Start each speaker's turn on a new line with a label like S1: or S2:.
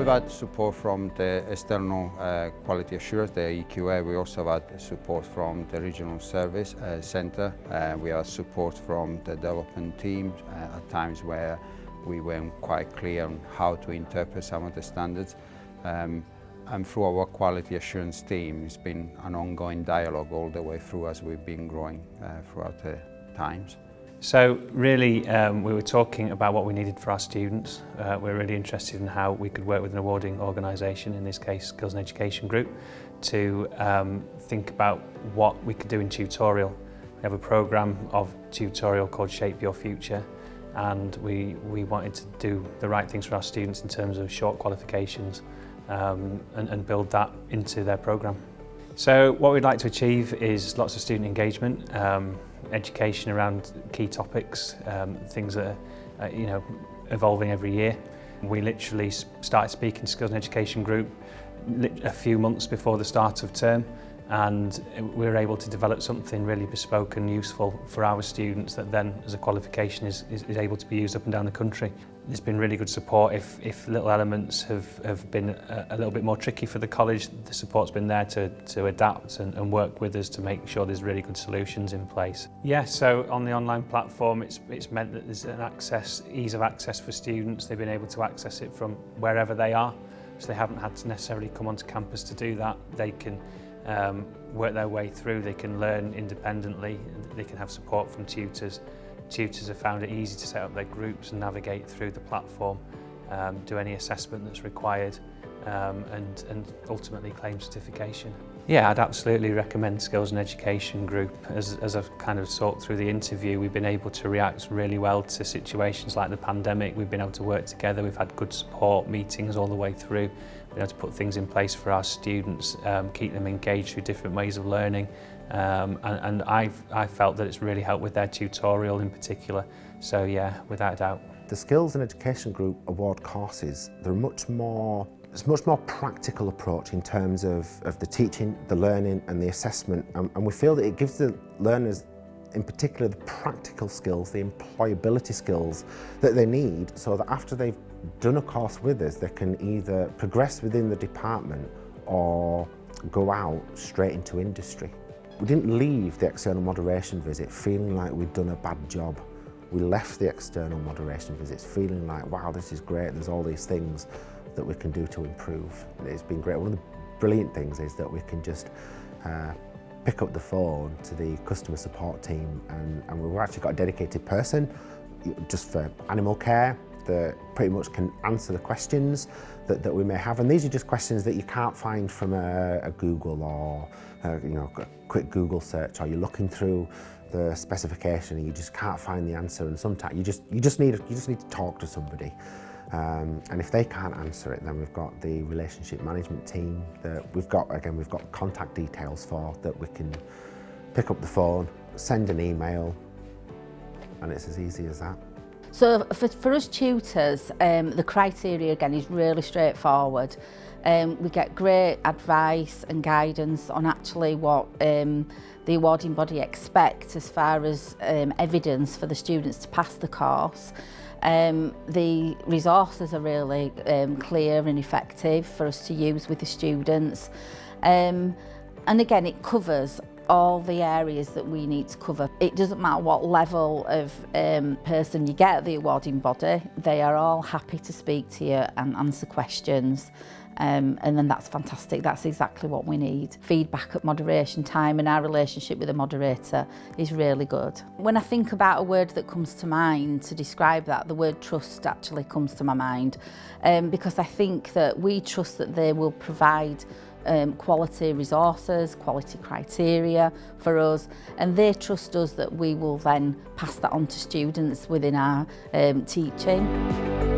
S1: we've had support from the external quality assurance, the EQA. We also had support from the regional service centre. We had support from the development team at times where we weren't quite clear on how to interpret some of the standards. And through our quality assurance team, it's been an ongoing dialogue all the way through as we've been growing throughout the times.
S2: So really we were talking about what we needed for our students. We're really interested in how we could work with an awarding organisation, in this case Skills and Education Group, to think about what we could do in tutorial. We have a programme of tutorial called Shape Your Future, and we wanted to do the right things for our students in terms of short qualifications and build that into their programme. So what we'd like to achieve is lots of student engagement, education around key topics, things that are evolving every year. We literally started speaking to Skills and Education Group a few months before the start of term, and we were able to develop something really bespoke and useful for our students that then as a qualification is able to be used up and down the country. There's been really good support. If little elements have been a little bit more tricky for the college, the support's been there to adapt and work with us to make sure there's really good solutions in place. Yeah, so on the online platform it's meant that there's an ease of access for students. They've been able to access it from wherever they are, so they haven't had to necessarily come onto campus to do that. They can work their way through, they can learn independently, they can have support from tutors. Tutors have found it easy to set up their groups and navigate through the platform, do any assessment that's required, and ultimately claim certification. Yeah, I'd absolutely recommend Skills and Education Group. As I've kind of sought through the interview, we've been able to react really well to situations like the pandemic. We've been able to work together, we've had good support meetings all the way through, been able to put things in place for our students, keep them engaged through different ways of learning. And I felt that it's really helped with their tutorial in particular. So yeah, without a doubt.
S3: The Skills and Education Group award courses, it's a much more practical approach in terms of the teaching, the learning and the assessment, and we feel that it gives the learners in particular the practical skills, the employability skills that they need, so that after they've done a course with us they can either progress within the department or go out straight into industry. We didn't leave the external moderation visit feeling like we'd done a bad job. We left the external moderation visits feeling like, wow, this is great, there's all these things that we can do to improve. It's been great. One of the brilliant things is that we can just pick up the phone to the customer support team, and we've actually got a dedicated person just for animal care that pretty much can answer the questions that we may have. And these are just questions that you can't find from a Google or a quick Google search, or you're looking through the specification and you just can't find the answer, and sometimes you just need to talk to somebody. And if they can't answer it, then we've got the relationship management team that we've got contact details for, that we can pick up the phone, send an email, and it's as easy as that.
S4: So for us tutors, the criteria again is really straightforward. We get great advice and guidance on actually what the awarding body expect as far as evidence for the students to pass the course. The resources are really clear and effective for us to use with the students. And again, it covers all the areas that we need to cover. It doesn't matter what level of person you get at the awarding body, they are all happy to speak to you and answer questions. And then that's fantastic, that's exactly what we need. Feedback at moderation time, and our relationship with the moderator is really good. When I think about a word that comes to mind to describe that, the word trust actually comes to my mind, because I think that we trust that they will provide quality resources, quality criteria for us, and they trust us that we will then pass that on to students within our teaching.